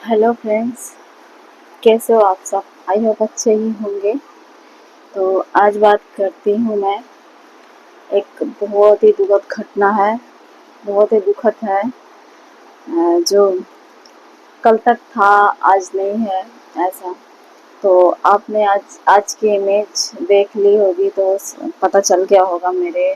Hello friends, कैसे हो आप सब? आई होप अच्छे ही होंगे। तो आज बात करती हूँ मैं। एक बहुत ही दुखद घटना है, बहुत ही दुखद है। जो कल तक था आज नहीं है, ऐसा। तो आपने आज आज की इमेज देख ली होगी तो पता चल गया होगा। मेरे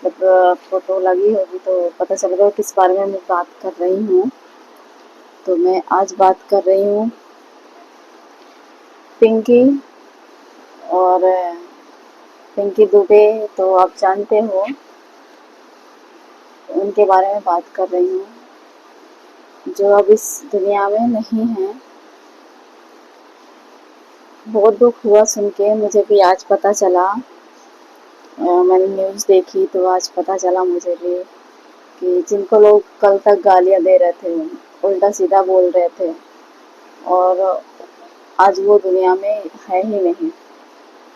मतलब फोटो लगी होगी तो पता चल गया किस बारे में मैं बात कर रही हूँ। तो मैं आज बात कर रही हूँ पिंकी और पिंकी दुबे। तो आप जानते हो, उनके बारे में बात कर रही हूँ, जो अब इस दुनिया में नहीं है। बहुत दुख हुआ सुन के, मुझे भी आज पता चला। मैंने न्यूज़ देखी तो आज पता चला मुझे भी कि जिनको लोग कल तक गालियाँ दे रहे थे, उल्टा सीधा बोल रहे थे, और आज वो दुनिया में है ही नहीं।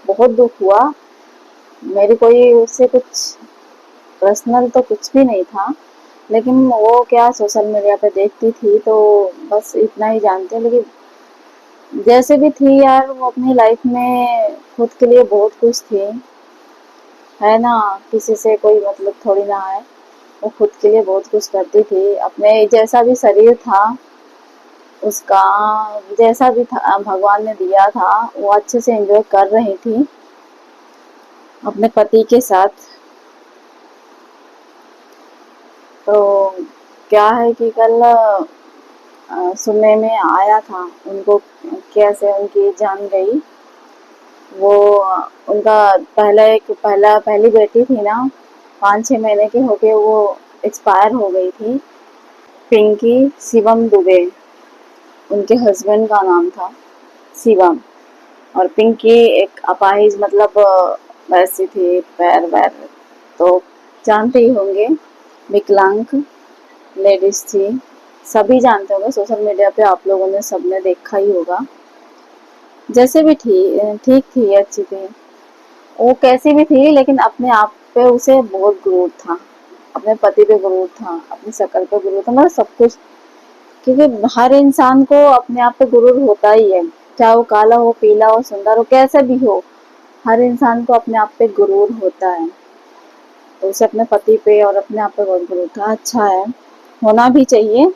बहुत दुख हुआ। मेरी कोई उससे कुछ पर्सनल तो कुछ भी नहीं था, लेकिन वो क्या सोशल मीडिया पे देखती थी तो बस इतना ही जानती हूँ। लेकिन जैसे भी थी यार, वो अपनी लाइफ में खुद के लिए बहुत खुश थी, है ना। किसी से कोई मतलब थोड़ी ना है। वो खुद के लिए बहुत कुछ करती थी। अपने जैसा भी शरीर था उसका, जैसा भी था भगवान ने दिया था, वो अच्छे से एंजॉय कर रही थी अपने पति के साथ। तो क्या है कि कल सुनने में आया था उनको कैसे उनकी जान गई। वो उनका पहली बेटी थी ना, 5-6 महीने की होके वो एक्सपायर हो गई थी। पिंकी शिवम दुबे, उनके हस्बैंड का नाम था शिवम। और पिंकी एक अपाहिज मतलब वैसी थी, पैर वैर तो जानते ही होंगे, विकलांग लेडीज थी। सभी जानते होंगे, सोशल मीडिया पे आप लोगों ने सबने देखा ही होगा। जैसे भी थी, ठीक थी, अच्छी थी। वो कैसी भी थी, लेकिन अपने आप पे उसे बहुत गुरूर था। अपने पति पे गुरूर था, अपनी शक्ल पे गुरूर था, मतलब सब कुछ। क्योंकि हर इंसान को अपने आप पे गुरूर होता ही है, चाहे वो काला हो, पीला हो, सुंदर हो, कैसा भी हो। हर इंसान को अपने आप पे गुरूर होता है। तो उसे अपने पति पे और अपने आप पे बहुत गुरूर था। अच्छा है, होना भी चाहिए।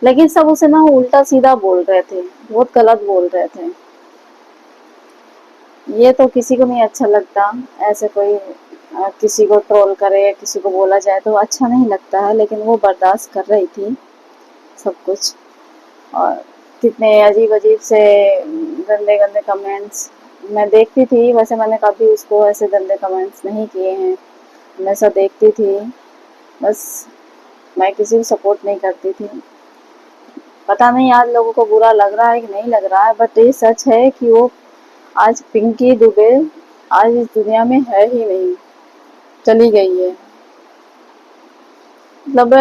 लेकिन सब उसे ना उल्टा सीधा बोल रहे थे, बहुत गलत बोल रहे थे। ये तो किसी को नहीं अच्छा लगता। ऐसे कोई किसी को ट्रोल करे या किसी को बोला जाए तो अच्छा नहीं लगता है, लेकिन वो बर्दाश्त कर रही थी सब कुछ। और कितने अजीब अजीब से गंदे गंदे कमेंट्स मैं देखती थी। वैसे मैंने कभी उसको ऐसे गंदे कमेंट्स नहीं किए हैं, हमेशा देखती थी। बस मैं किसी को सपोर्ट नहीं करती थी। पता नहीं आज लोगों को बुरा लग रहा है कि नहीं लग रहा है, बट ये सच है कि वो आज पिंकी दुबे आज इस दुनिया में है ही नहीं, चली गई है। मतलब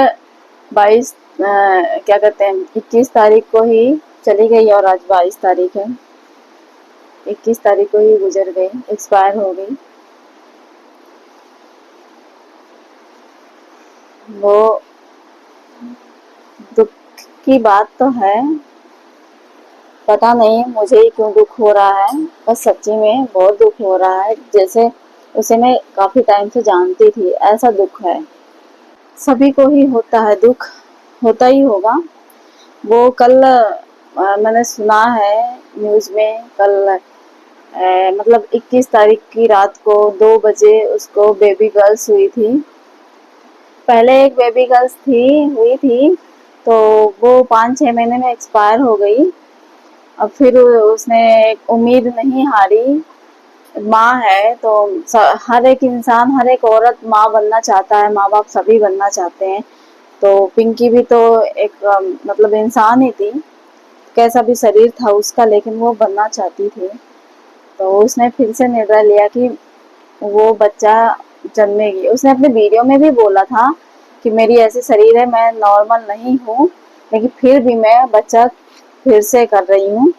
22 क्या कहते हैं, 21 तारीख को ही चली गई और आज 22 तारीख है। 21 तारीख को ही गुजर गई, एक्सपायर हो गई। वो दुख की बात तो है। पता नहीं मुझे ही क्यों दुख हो रहा है, बस सच्ची में बहुत दुख हो रहा है। जैसे उसे मैं काफी टाइम से जानती थी, ऐसा दुख है। सभी को ही होता है दुख, होता ही होगा। वो कल मैंने सुना है न्यूज़ में, कल मतलब 21 तारीख की रात को 2 बजे उसको बेबी गर्ल्स हुई थी। पहले एक बेबी गर्ल्स हुई थी, तो वो 5-6 महीने में एक्सपायर हो गई। अब फिर उसने उम्मीद नहीं हारी। माँ है तो हर एक इंसान, हर एक औरत माँ बनना चाहता है, माँ बाप सभी बनना चाहते हैं। तो पिंकी भी तो एक मतलब इंसान ही थी, कैसा भी शरीर था उसका, लेकिन वो बनना चाहती थी। तो उसने फिर से निर्णय लिया कि वो बच्चा जन्मेगी। उसने अपने वीडियो में भी बोला था कि मेरी ऐसी शरीर है, मैं नॉर्मल नहीं हूँ, लेकिन फिर भी मैं बच्चा फिर से कर रही हूँ।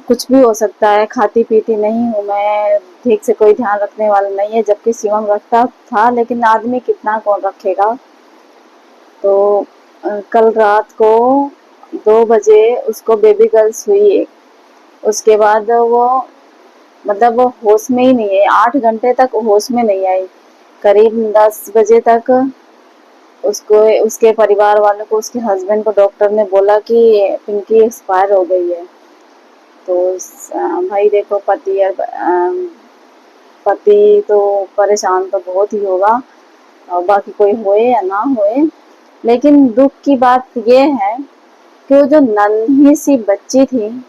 कुछ भी हो सकता है, खाती पीती नहीं हूँ मैं, ठीक से कोई ध्यान रखने वाला नहीं है, जबकि शिवम रखता था, लेकिन आदमी कितना कौन रखेगा। तो कल रात को 2 बजे उसको बेबी गर्ल्स हुई एक। उसके बाद वो मतलब वो होश में ही नहीं है, 8 घंटे तक होश में नहीं आई। करीब 10 बजे तक उसको, उसके परिवार वालों को, उसके हस्बैंड को डॉक्टर ने बोला कि पिंकी एक्सपायर हो गई है। तो भाई देखो, पति तो परेशान तो बहुत ही होगा, और बाकी कोई होए या ना होए। लेकिन दुख की बात ये है कि वो जो नन्ही सी बच्ची थी,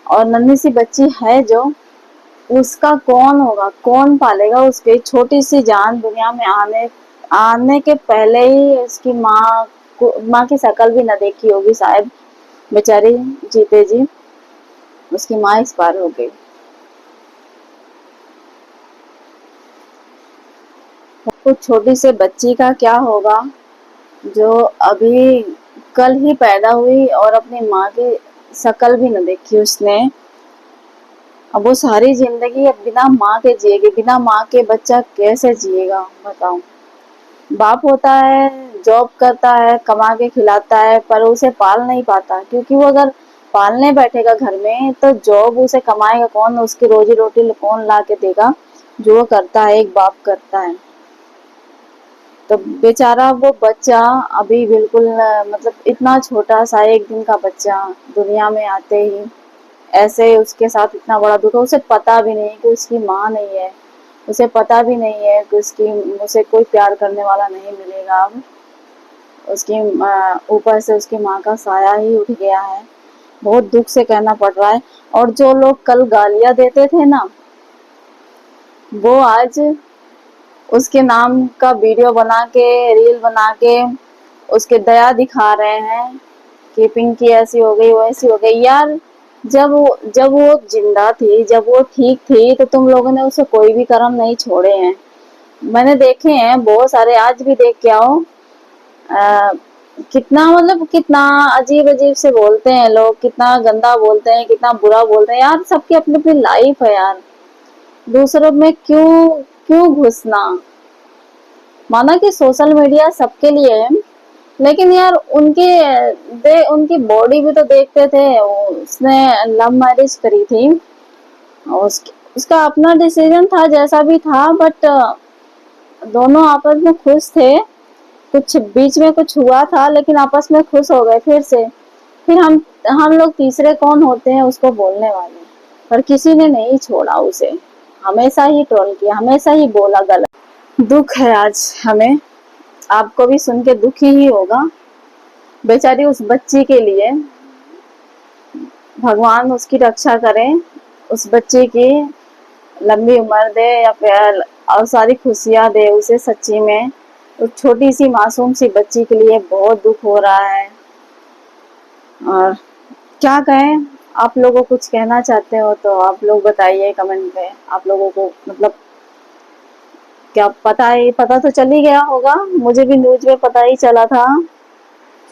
और नन्ही सी बच्ची है जो, उसका कौन होगा, कौन पालेगा? उसकी छोटी सी जान दुनिया में आने आने के पहले ही उसकी माँ की शक्ल भी न देखी होगी शायद, बेचारी जीते जी उसकी माँ एक्सपायर हो गई। कुछ छोटी से बच्ची का क्या होगा जो अभी कल ही पैदा हुई और अपनी माँ की शक्ल भी न देखी उसने। अब वो सारी जिंदगी अब बिना माँ के जिएगी, बिना माँ के बच्चा कैसे जिएगा बताओ? बाप होता है, जॉब करता है, कमा के खिलाता है, पर उसे पाल नहीं पाता, क्योंकि वो अगर पालने बैठेगा घर में तो जॉब उसे कमाएगा कौन, उसकी रोजी रोटी कौन ला के देगा? जो वो करता है, एक बाप करता है। तो बेचारा वो बच्चा अभी बिल्कुल मतलब इतना छोटा सा 1 दिन का बच्चा दुनिया में आते ही ऐसे उसके साथ इतना बड़ा दुख है। उसे पता भी नहीं कि उसकी माँ नहीं है, उसे पता भी नहीं है कि उसकी, उसे कोई प्यार करने वाला नहीं मिलेगा। अब उसकी ऊपर से उसकी माँ का साया ही उठ गया है। बहुत दुख से कहना पड़ रहा है। और जो लोग कल गालियां देते थे ना, वो आज उसके नाम का वीडियो बना के, रील बना के उसके दया दिखा रहे हैं कि पिंकी ऐसी हो गई, वैसी हो गई। यार, जब वो जिंदा थी, जब वो ठीक थी, तो तुम लोगों ने उसे कोई भी कर्म नहीं छोड़े हैं। मैंने देखे हैं बहुत सारे, आज भी देख के आओ। आ, कितना मतलब कितना अजीब अजीब से बोलते हैं लोग, कितना गंदा बोलते हैं, कितना बुरा बोलते हैं। यार, सबकी अपनी अपनी लाइफ है यार, दूसरों में क्यों क्यों घुसना? माना कि सोशल मीडिया सबके लिए है, लेकिन यार उनकी बॉडी भी तो देखते थे। उसने लव मैरिज करी थी, और उसका अपना डिसीजन था जैसा भी था, बट दोनों आपस में खुश थे। कुछ बीच में कुछ हुआ था, लेकिन आपस में खुश हो गए फिर से। फिर हम लोग तीसरे कौन होते हैं उसको बोलने वाले? पर किसी ने नहीं छोड़ा उसे, हमेशा ही ट्रोल किया, हमेशा ही बोला गलत। दुख है आज हमें, आपको भी सुन के दुख ही होगा बेचारी उस बच्ची के लिए। भगवान उसकी रक्षा करें, उस बच्चे की लंबी उम्र दे, या फिर और सारी खुशियां दे उसे सच्ची में। उस छोटी सी मासूम सी बच्ची के लिए बहुत दुख हो रहा है। और क्या कहें? आप लोगों कुछ कहना चाहते हो तो आप लोग बताइए कमेंट में। आप लोगों को मतलब क्या पता तो चल ही गया होगा, मुझे भी न्यूज में पता ही चला था।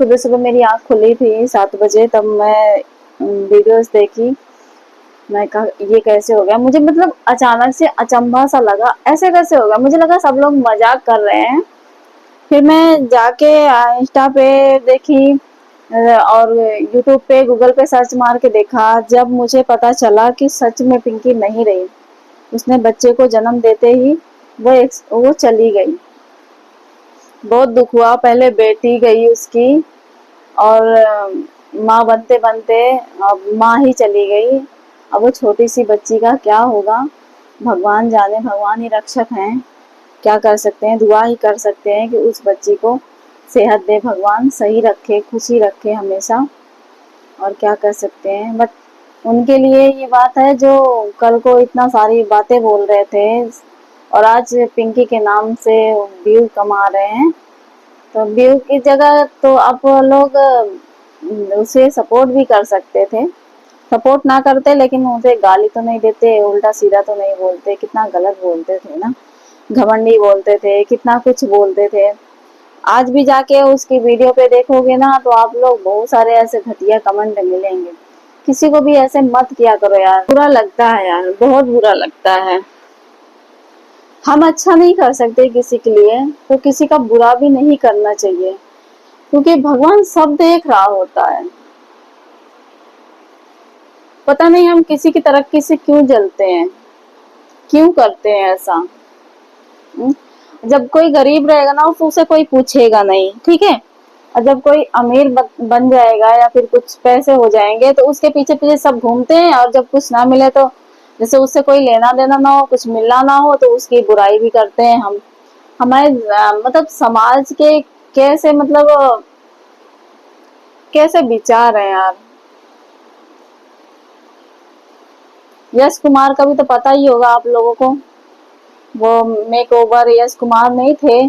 सुबह सुबह मेरी आंख खुली थी 7 बजे, तब मैं वीडियोस देखी। मैं कहा ये कैसे हो गया? मुझे मतलब अचानक से अचंभा सा लगा, ऐसे कैसे हो गया? मुझे लगा सब लोग मजाक कर रहे हैं। फिर मैं जाके इंस्टा पे देखी, और यूट्यूब पे, गूगल पे सर्च मार के देखा। जब मुझे पता चला कि सच में पिंकी नहीं रही, उसने बच्चे को जन्म देते ही वो चली गई। बहुत दुख हुआ। पहले बेटी गई उसकी, और माँ बनते बनते अब माँ ही चली गई। अब वो छोटी सी बच्ची का क्या होगा भगवान जाने, भगवान ही रक्षक हैं। क्या कर सकते हैं? दुआ ही कर सकते हैं कि उस बच्ची को सेहत दे भगवान, सही रखे, खुशी रखे हमेशा। और क्या कर सकते हैं? बट उनके लिए ये बात है जो कल को इतना सारी बातें बोल रहे थे, और आज पिंकी के नाम से व्यू कमा रहे हैं। तो व्यू की जगह तो आप लोग उसे सपोर्ट भी कर सकते थे। सपोर्ट ना करते, लेकिन उसे गाली तो नहीं देते, उल्टा सीधा तो नहीं बोलते। कितना गलत बोलते थे ना, घमंडी बोलते थे, कितना कुछ बोलते थे। आज भी जाके उसकी वीडियो पे देखोगे ना, तो आप लोग बहुत सारे ऐसे घटिया कमेंट मिलेंगे। किसी को भी ऐसे मत किया करो यार, बुरा लगता है यार, बहुत बुरा लगता है। हम अच्छा नहीं कर सकते किसी के लिए, तो किसी का बुरा भी नहीं करना चाहिए। क्योंकि भगवान सब देख रहा होता है। पता नहीं हम किसी की तरक्की से क्यों जलते हैं, क्यों करते हैं ऐसा। हम्म? जब कोई गरीब रहेगा ना तो उसे कोई पूछेगा नहीं, ठीक है। और जब कोई अमीर बन जाएगा या फिर कुछ पैसे हो जाएंगे तो उसके पीछे पीछे सब घूमते हैं, और जब कुछ ना मिले तो जैसे उससे कोई लेना देना ना हो, कुछ मिलना ना हो, तो उसकी बुराई भी करते हैं हम। हमारे मतलब समाज के कैसे मतलब कैसे विचार है यार। यश कुमार का भी तो पता ही होगा आप लोगों को, वो मेक ओवर यश कुमार नहीं थे,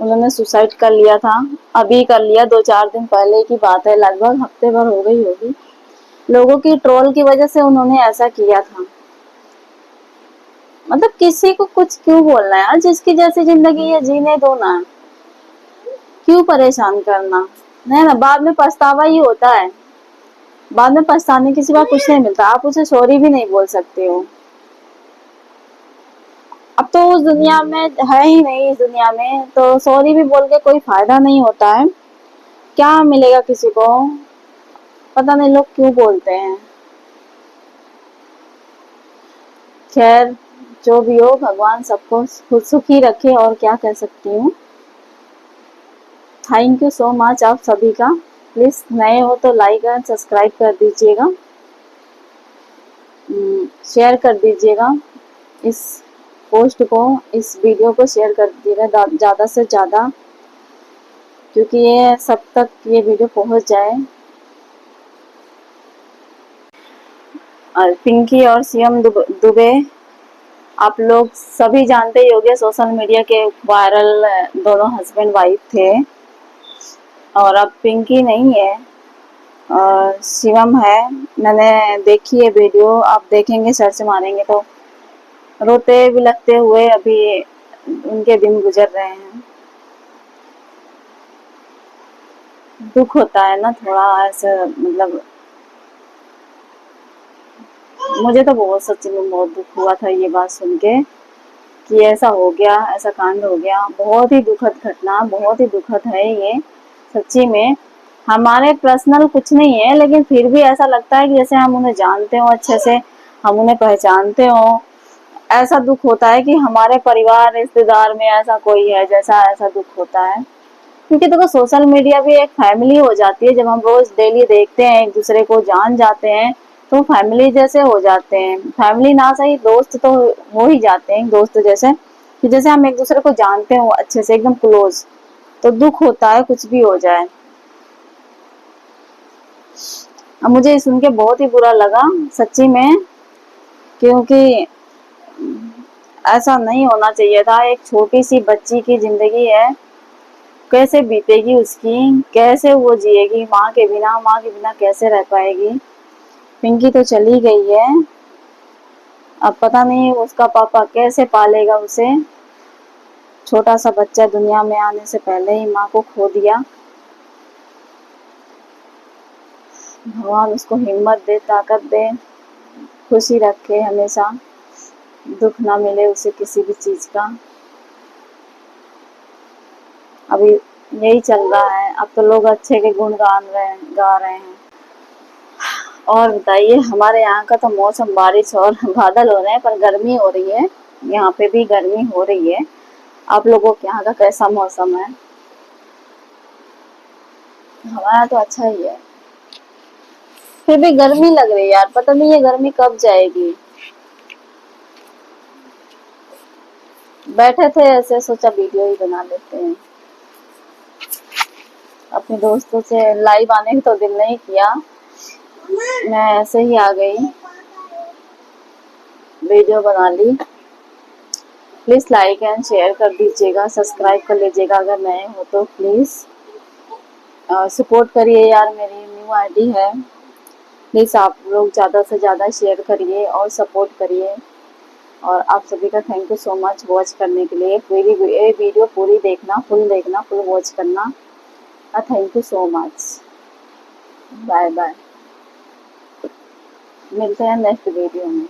उन्होंने सुसाइड कर लिया था। अभी कर लिया, 2-4 दिन पहले की बात है, लगभग हफ्ते भर हो गई होगी। लोगों की ट्रोल की वजह से उन्होंने ऐसा किया था। मतलब किसी को कुछ क्यों बोलना है यार, जिसकी जैसी जिंदगी है जीने दो ना, क्यों परेशान करना है ना। बाद में पछतावा ही होता है, बाद में पछताने के सिवा कुछ नहीं मिलता। आप उसे सॉरी भी नहीं बोल सकते हो। अब तो उस दुनिया में है ही नहीं, इस दुनिया में तो सॉरी भी बोल के कोई फायदा नहीं होता है। क्या मिलेगा किसी को, पता नहीं लोग क्यों बोलते हैं। खैर जो भी हो, भगवान सबको खुद सुखी रखे, और क्या कह सकती हूँ। थैंक यू सो मच आप सभी का। प्लीज नए हो तो लाइक एंड सब्सक्राइब कर दीजिएगा, शेयर कर दीजिएगा इस पोस्ट को, इस वीडियो को शेयर कर दीजिएगा ज़्यादा से ज़्यादा, क्योंकि ये सब तक ये वीडियो पहुंच जाए। और पिंकी और सीएम दुबे आप लोग सभी जानते ही होंगे, सोशल मीडिया के वायरल दोनों हस्बैंड वाइफ थे। और अब पिंकी नहीं है और शिवम है। मैंने देखी है वीडियो, आप देखेंगे सर्च मारेंगे तो रोते बिलखते हुए अभी उनके दिन गुजर रहे हैं। दुख होता है ना थोड़ा ऐसे, मतलब मुझे तो बहुत सच्ची में बहुत दुख हुआ था ये बात सुन के कि ऐसा हो गया, ऐसा कांड हो गया। बहुत ही दुखद घटना, बहुत ही दुखद है ये सच्ची में। हमारे पर्सनल कुछ नहीं है, लेकिन फिर भी ऐसा लगता है कि जैसे हम उन्हें जानते हो अच्छे से, हम उन्हें पहचानते हो। ऐसा दुख होता है कि हमारे परिवार रिश्तेदार में ऐसा कोई है, जैसा ऐसा दुख होता है। क्योंकि देखो सोशल मीडिया भी एक फैमिली हो जाती है, जब हम रोज डेली देखते हैं, एक दूसरे को जान जाते हैं, तो फैमिली जैसे हो जाते हैं। फैमिली ना सही, दोस्त तो हो ही जाते हैं दोस्त जैसे, कि जैसे हम एक दूसरे को जानते हो अच्छे से, एकदम क्लोज। तो दुख होता है कुछ भी हो जाए। अब मुझे सुन के बहुत ही बुरा लगा सच्ची में, क्योंकि ऐसा नहीं होना चाहिए था। एक छोटी सी बच्ची की जिंदगी है, कैसे बीतेगी उसकी, कैसे वो जिएगी माँ के बिना, माँ के बिना कैसे रह पाएगी। पिंकी तो चली गई है, अब पता नहीं उसका पापा कैसे पालेगा उसे। छोटा सा बच्चा दुनिया में आने से पहले ही माँ को खो दिया। भगवान उसको हिम्मत दे, ताकत दे, खुशी रखे हमेशा, दुख ना मिले उसे किसी भी चीज का। अभी यही चल रहा है, अब तो लोग अच्छे के गुण गा रहे हैं। और बताइए, हमारे यहाँ का तो मौसम बारिश और बादल हो रहे हैं, पर गर्मी हो रही है। यहाँ पे भी गर्मी हो रही है। आप लोगों के यहाँ का कैसा मौसम है? हमारा तो अच्छा ही है, फिर भी गर्मी लग रही है यार, पता नहीं ये गर्मी कब जाएगी। बैठे थे ऐसे, सोचा वीडियो ही बना लेते हैं। अपने दोस्तों से लाइव आने का तो दिल नहीं किया, मैं ऐसे ही आ गई, वीडियो बना ली। प्लीज लाइक एंड शेयर कर दीजिएगा, सब्सक्राइब कर लीजिएगा अगर नए हो तो प्लीज सपोर्ट करिए यार, मेरी न्यू आईडी है। प्लीज आप लोग ज़्यादा से ज़्यादा शेयर करिए और सपोर्ट करिए। और आप सभी का thank you so much watch करने के लिए। पूरी ये वीडियो पूरी देखना, फुल वॉच करना। Thank you so much. Bye bye, मिलते हैं नेक्स्ट वीडियो में।